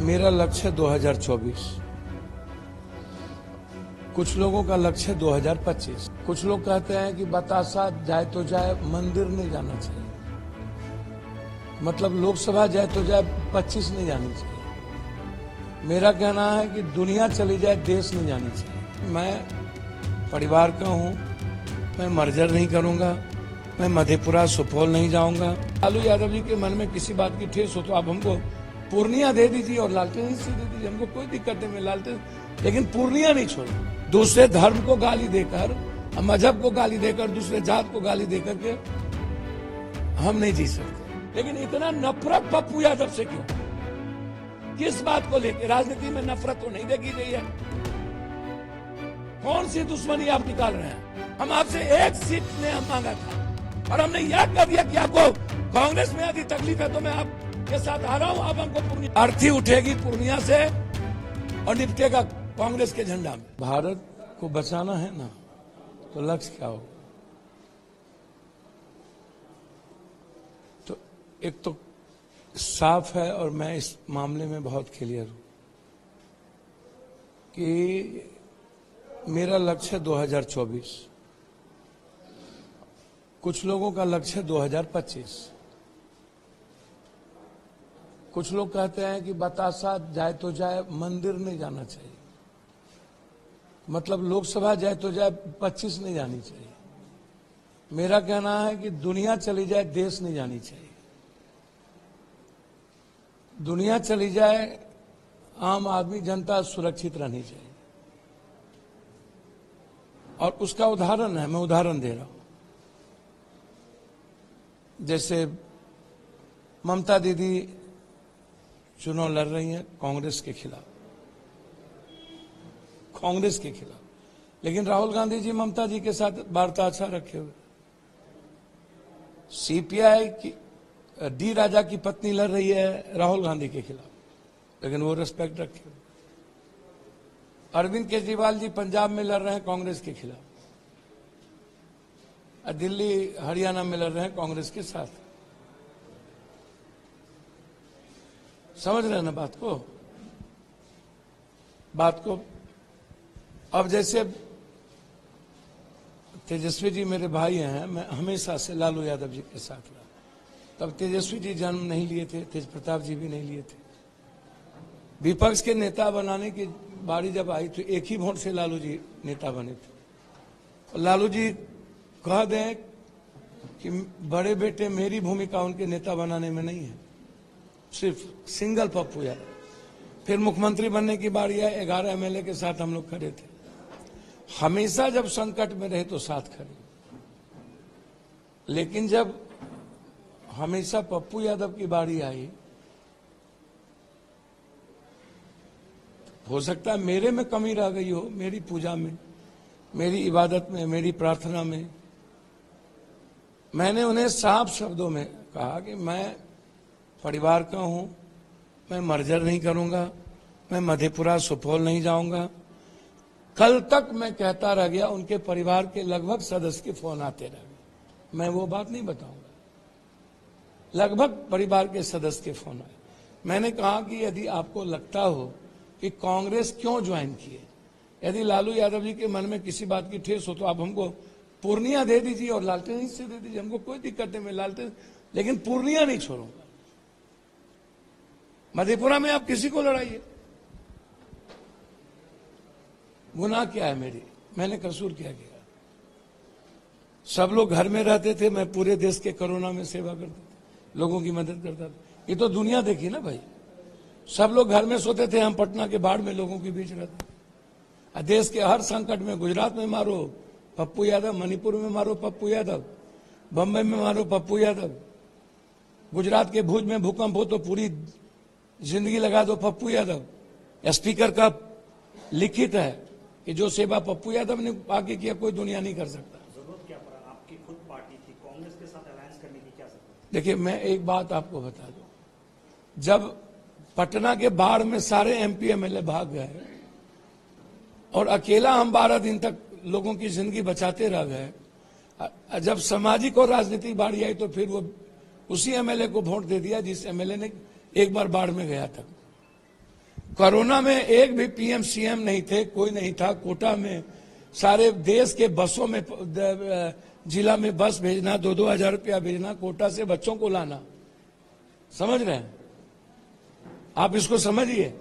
मेरा लक्ष्य 2024, कुछ लोगों का लक्ष्य 2025। कुछ लोग कहते हैं कि बतासा जाए तो जाए, मंदिर नहीं जाना चाहिए। मतलब लोकसभा जाए तो जाए, 25 नहीं जानी चाहिए। मेरा कहना है कि दुनिया चली जाए, देश नहीं जानी चाहिए। मैं परिवार का हूं, मैं मर्जर नहीं करूंगा, मैं मधेपुरा सुपौल नहीं जाऊंगा। लालू यादव जी के मन में किसी बात की ठेस हो तो आप हमको पूर्णिया दे दीजिए और लालटेन से दे दीजिए, हमको कोई दिक्कत नहीं। मैं लालटेन, लेकिन पूर्णिया नहीं छोड़ूंगा। दूसरे धर्म को गाली देकर, मजहब को गाली देकर, दूसरे जात को गाली देकर के हम नहीं जी सकते। लेकिन इतना नफरत पप्पू यादव से क्यों? किस बात को लेकर? राजनीति में नफरत तो नहीं देखी गई है। कौन सी दुश्मनी आप निकाल रहे हैं? हम आपसे एक सीट ने हम मांगा था और हमने यह कर दिया कि आपको कांग्रेस में यदि तकलीफ है तो मैं आपके साथ आ रहा हूं। आप हमको अर्थी उठेगी पूर्णिया से और निपटेगा कांग्रेस के झंडा में। भारत को बचाना है ना, तो लक्ष्य क्या होगा? तो एक तो साफ है और मैं इस मामले में बहुत क्लियर हूं कि मेरा लक्ष्य 2024, कुछ लोगों का लक्ष्य 2025। कुछ लोग कहते हैं कि बतासा जाए तो जाए, मंदिर नहीं जाना चाहिए। मतलब लोकसभा जाए तो जाए, 25 नहीं जानी चाहिए। मेरा कहना है कि दुनिया चली जाए, देश नहीं जानी चाहिए। दुनिया चली जाए, आम आदमी जनता सुरक्षित रहनी चाहिए। और उसका उदाहरण है, मैं उदाहरण दे रहा हूं। जैसे ममता दीदी चुनाव लड़ रही हैं कांग्रेस के खिलाफ, लेकिन राहुल गांधी जी ममता जी के साथ वार्ता अच्छा रखे हुए। सीपीआई की डी राजा की पत्नी लड़ रही है राहुल गांधी के खिलाफ, लेकिन वो रिस्पेक्ट रखे हुए। अरविंद केजरीवाल जी पंजाब में लड़ रहे हैं कांग्रेस के खिलाफ, दिल्ली हरियाणा में लड़ रहे हैं कांग्रेस के साथ। समझ रहे हैं ना बात को? अब जैसे तेजस्वी जी मेरे भाई हैं, मैं हमेशा से लालू यादव जी के साथ रहा। तब तेजस्वी जी जन्म नहीं लिए थे, तेज प्रताप जी भी नहीं लिए थे। विपक्ष के नेता बनाने की बारी जब आई तो एक ही वोट से लालू जी नेता बने थे। और लालू जी कह दें कि बड़े बेटे मेरी भूमिका उनके नेता बनाने में नहीं है, सिर्फ सिंगल पप्पू यादव। फिर मुख्यमंत्री बनने की बारी आई, 11 एमएलए के साथ हम लोग खड़े थे। हमेशा जब संकट में रहे तो साथ खड़े, लेकिन जब हमेशा पप्पू यादव की बारी आई, हो सकता है मेरे में कमी रह गई हो, मेरी पूजा में, मेरी इबादत में, मेरी प्रार्थना में। मैंने उन्हें साफ शब्दों में कहा कि मैं परिवार का हूं, मैं मर्जर नहीं करूंगा, मैं मधेपुरा सुपौल नहीं जाऊंगा। कल तक मैं कहता रह गया, उनके परिवार के लगभग सदस्य के फोन आते रह गए। मैं वो बात नहीं बताऊंगा, लगभग परिवार के सदस्य के फोन आए। मैंने कहा कि यदि आपको लगता हो कि कांग्रेस क्यों ज्वाइन किए, यदि लालू यादव जी के मन में किसी बात की ठेस हो तो आप हमको पूर्णिया दे दीजिए और लालटेन से दे दीजिए, हमको कोई दिक्कत नहीं। मैं लालटेन, लेकिन पूर्णिया नहीं छोड़ूंगा। मधेपुरा में आप किसी को लड़ाइए, गुनाह क्या है मेरी? मैंने कसूर क्या किया? सब लोग घर में रहते थे, मैं पूरे देश के कोरोना में सेवा करता था, लोगों की मदद करता था। ये तो दुनिया देखी ना भाई, सब लोग घर में सोते थे, हम पटना के बाढ़ में लोगों के बीच रहते थे। देश के हर संकट में, गुजरात में मारो पप्पू यादव, मणिपुर में मारो पप्पू यादव, बंबई में मारो पप्पू यादव, गुजरात के भुज में भूकंप हो तो पूरी जिंदगी लगा दो पप्पू यादव। स्पीकर का लिखित है कि जो सेवा पप्पू यादव ने आगे किया कोई दुनिया नहीं कर सकता। जरूरत क्या पड़ा? आपकी खुद पार्टी थी, कांग्रेस के साथ अलायंस करने की क्या जरूरत? देखिए, मैं एक बात आपको बता दूं, जब पटना के बाढ़ में सारे एमपी एमएलए भाग गए और अकेला हम 12 दिन तक लोगों की जिंदगी बचाते रह गए, जब सामाजिक और राजनीतिक बाढ़ आई तो फिर वो उसी एमएलए को वोट दे दिया जिस एमएलए ने एक बार बाढ़ में गया था। कोरोना में एक भी पीएम सीएम नहीं थे, कोई नहीं था। कोटा में सारे देश के बसों में जिला में बस भेजना, 2-2 हजार रुपया भेजना, कोटा से बच्चों को लाना। समझ रहे हैं आप? इसको समझिए।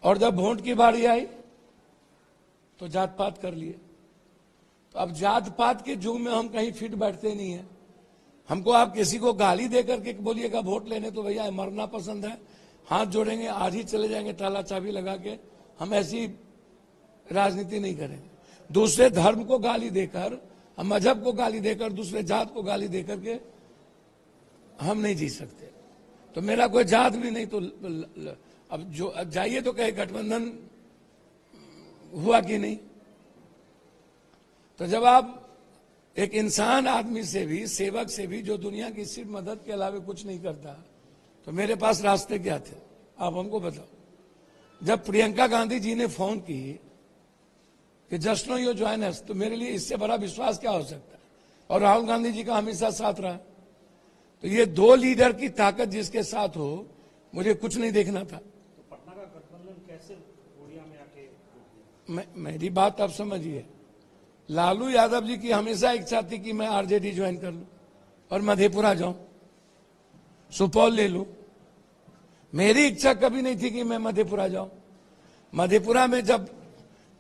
और जब वोट की बारी आई तो जात पात कर लिए। तो अब जात पात के युग में हम कहीं फिट बैठते नहीं है। हमको आप किसी को गाली देकर के बोलिएगा वोट लेने, तो भैया मरना पसंद है, हाथ जोड़ेंगे, आज ही चले जाएंगे ताला चाबी लगा के। हम ऐसी राजनीति नहीं करेंगे। दूसरे धर्म को गाली देकर, मजहब को गाली देकर, दूसरे जात को गाली देकर के हम नहीं जी सकते। तो मेरा कोई जात भी नहीं, तो अब जो जाइए तो कहे गठबंधन हुआ कि नहीं। तो जब आप एक इंसान आदमी से भी, सेवक से भी, जो दुनिया की सिर्फ मदद के अलावा कुछ नहीं करता, तो मेरे पास रास्ते क्या थे आप हमको बताओ। जब प्रियंका गांधी जी ने फोन की कि just know you join us, तो मेरे लिए इससे बड़ा विश्वास क्या हो सकता है। और राहुल गांधी जी का हमेशा साथ रहा। तो ये दो लीडर की ताकत जिसके साथ हो, मुझे कुछ नहीं देखना था। तो पटना का गठबंधन कैसे उड़िया में आके मेरी बात आप समझिए। लालू यादव जी की हमेशा इच्छा थी कि मैं आरजेडी ज्वाइन कर लूं और मधेपुरा जाऊं, सुपौल ले लूं। मेरी इच्छा कभी नहीं थी कि मैं मधेपुरा जाऊं। मधेपुरा में जब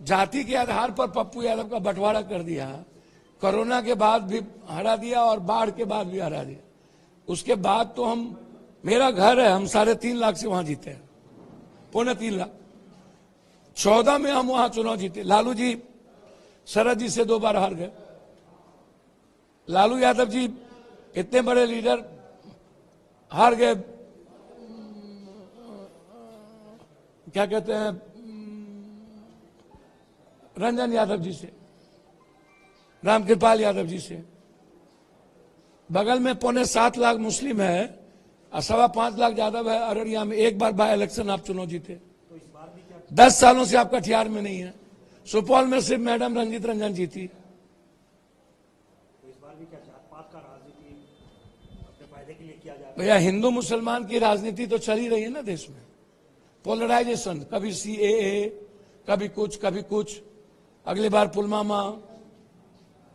जाति के आधार पर पप्पू यादव का बंटवारा कर दिया, कोरोना के बाद भी हरा दिया और बाढ़ के बाद भी हरा दिया, उसके बाद तो मेरा घर है, हम 3.5 लाख से वहां जीते हैं, 3.25 लाख। 14 में हम वहां चुनाव जीते। लालू जी शरद जी से 2 बार हार गए। लालू यादव जी इतने बड़े लीडर हार गए, क्या कहते हैं, रंजन यादव जी से, रामकृपाल यादव जी से। बगल में 7.25 लाख मुस्लिम है और 5.25 लाख यादव है। अररिया में एक बार बाय इलेक्शन आप चुनाव जीते। तो इस बार भी क्या 10 सालों से आप कटिहार में नहीं है। सुपौल में सिर्फ मैडम रंजीत रंजन जीती। तो इस बार भी क्या जात पात का राजनीति अपने फायदे के लिए किया जा रहा है? भैया हिंदू मुसलमान की राजनीति तो चल ही रही है ना देश में। पोलराइजेशन, कभी सीएए, कभी कुछ, अगली बार पुलवामा।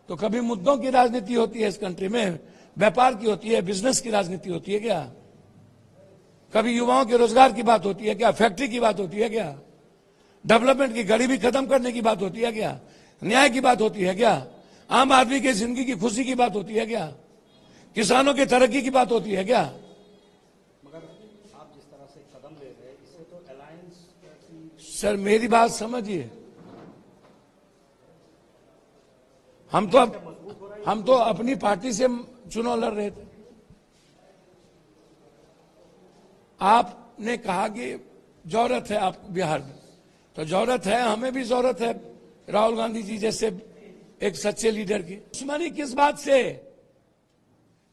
तो कभी मुद्दों की राजनीति होती है इस कंट्री में, व्यापार की होती है, बिजनेस की राजनीति होती है क्या? कभी युवाओं के रोजगार की बात होती है क्या? फैक्ट्री की बात होती है क्या? डेवलपमेंट की, गरीबी खत्म करने की बात होती है क्या? न्याय की बात होती है क्या? आम आदमी की जिंदगी की खुशी की बात होती है क्या? किसानों की तरक्की की बात होती है क्या? मगर आप जिस तरह से कदम ले रहे हैं, इससे तो अलायंस की सर मेरी बात समझिए। हम तो अपनी पार्टी से चुनाव लड़ रहे थे। आपने कहा कि जरूरत है आपको बिहार में, तो जरूरत है, हमें भी जरूरत है राहुल गांधी जी जैसे एक सच्चे लीडर की। दुश्मनी किस बात से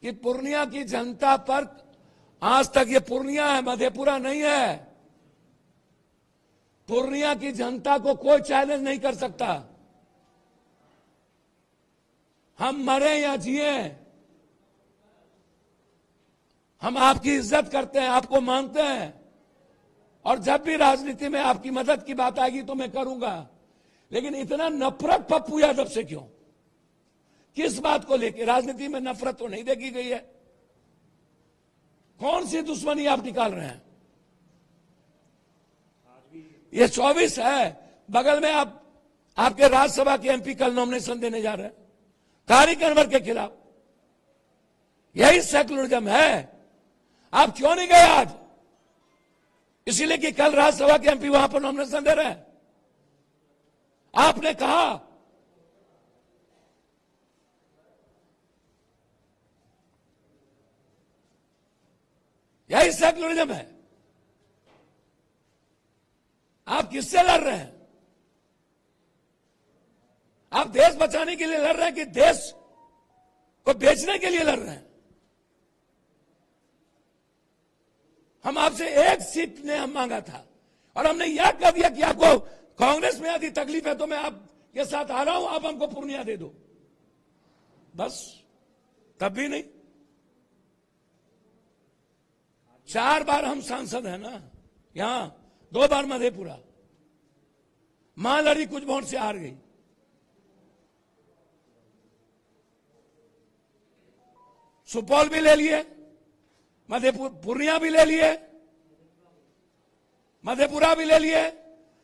कि पूर्णिया की जनता पर आज तक, ये पूर्णिया है, मधेपुरा नहीं है, पूर्णिया की जनता को कोई चैलेंज नहीं कर सकता। हम मरे या जिए, हम आपकी इज्जत करते हैं, आपको मानते हैं, और जब भी राजनीति में आपकी मदद की बात आएगी तो मैं करूंगा। लेकिन इतना नफरत पप्पू यादव से क्यों? किस बात को लेकर? राजनीति में नफरत तो नहीं देखी गई है। कौन सी दुश्मनी आप निकाल रहे हैं? ये 24 है, बगल में आपके राज्यसभा के एमपी कल नॉमिनेशन देने जा रहे हैं तारिक अनवर के खिलाफ। यही सेकुलरिज्म है। आप क्यों नहीं गए आज? इसीलिए कि कल राज्यसभा के एमपी वहां पर नॉमिनेशन दे रहे हैं। आपने कहा यही सेकुलरिज्म है। आप किससे लड़ रहे हैं? आप देश बचाने के लिए लड़ रहे हैं कि देश को बेचने के लिए लड़ रहे हैं? हम आपसे एक सीट ने हम मांगा था और हमने यह कह दिया कि आपको कांग्रेस में यदि तकलीफ है तो मैं आपके साथ आ रहा हूं, आप हमको पूर्णिया दे दो, बस। तब भी नहीं। 4 बार हम सांसद हैं ना, यहां 2 बार मधेपुरा, मां लड़ी कुछ वोट से हार गई। सुपौल भी ले लिए, पूर्णिया भी ले लिए, मधेपुरा भी ले लिए,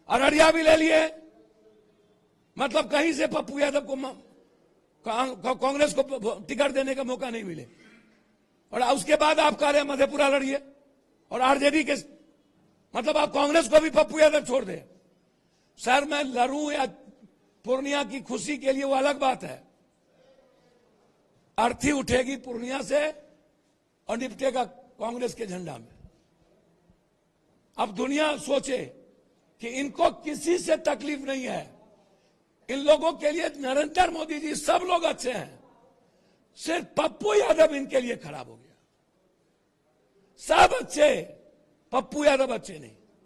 अररिया भी ले लिए। मतलब कहीं से पप्पू यादव को कांग्रेस को टिकट देने का मौका नहीं मिले। और उसके बाद आप कह रहे हैं मधेपुरा लड़िए और आरजेडी के, मतलब आप कांग्रेस को भी पप्पू यादव छोड़ दे। सर मैं लड़ूं या पूर्णिया की खुशी के लिए वो अलग बात है। अर्थी उठेगी पूर्णिया से और निपटेगा कांग्रेस के झंडा में। अब दुनिया सोचे कि इनको किसी से तकलीफ नहीं है, इन लोगों के लिए नरेंद्र मोदी जी सब लोग अच्छे हैं, सिर्फ पप्पू यादव इनके लिए खराब हो गया। सब अच्छे, पप्पू यादव अच्छे नहीं।